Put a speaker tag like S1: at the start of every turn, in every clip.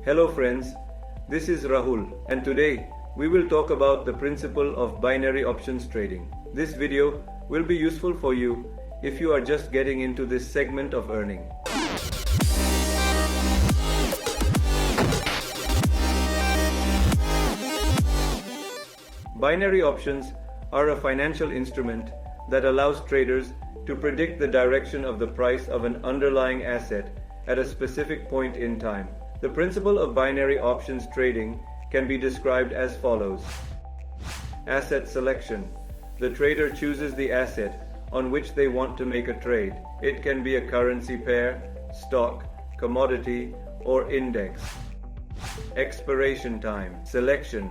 S1: Hello friends, this is Rahul and today we will talk about the principle of binary options trading. This video will be useful for you if you are just getting into this segment of earning. Binary options are a financial instrument that allows traders to predict the direction of the price of an underlying asset at a specific point in time. The principle of binary options trading can be described as follows. Asset selection. The trader chooses the asset on which they want to make a trade. It can be a currency pair, stock, commodity, or index. Expiration time. Selection.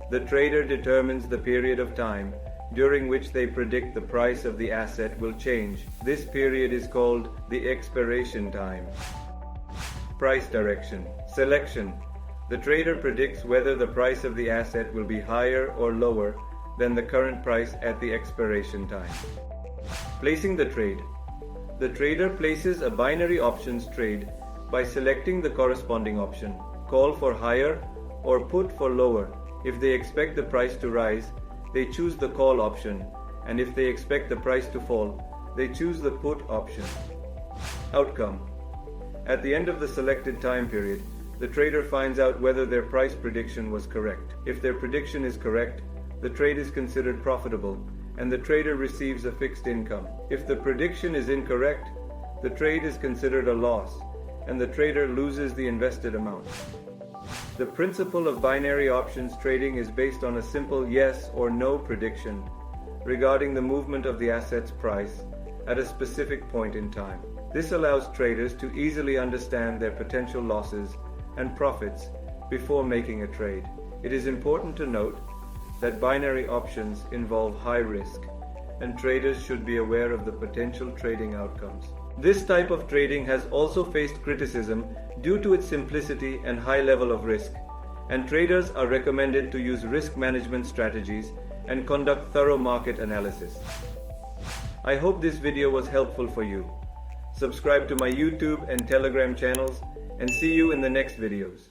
S1: The trader determines the period of time during which they predict the price of the asset will change. This period is called the expiration time. Price direction. Selection. The trader predicts whether the price of the asset will be higher or lower than the current price at the expiration time. Placing the trade. The trader places a binary options trade by selecting the corresponding option. Call for higher or put for lower. If they expect the price to rise, they choose the call option, and if they expect the price to fall, they choose the put option. Outcome. At the end of the selected time period, the trader finds out whether their price prediction was correct. If their prediction is correct, the trade is considered profitable, and the trader receives a fixed income. If the prediction is incorrect, the trade is considered a loss, and the trader loses the invested amount. The principle of binary options trading is based on a simple yes or no prediction regarding the movement of the asset's price at a specific point in time. This allows traders to easily understand their potential losses and profits before making a trade. It is important to note that binary options involve high risk, and traders should be aware of the potential trading outcomes. This type of trading has also faced criticism due to its simplicity and high level of risk, and traders are recommended to use risk management strategies and conduct thorough market analysis. I hope this video was helpful for you. Subscribe to my YouTube and Telegram channels and see you in the next videos.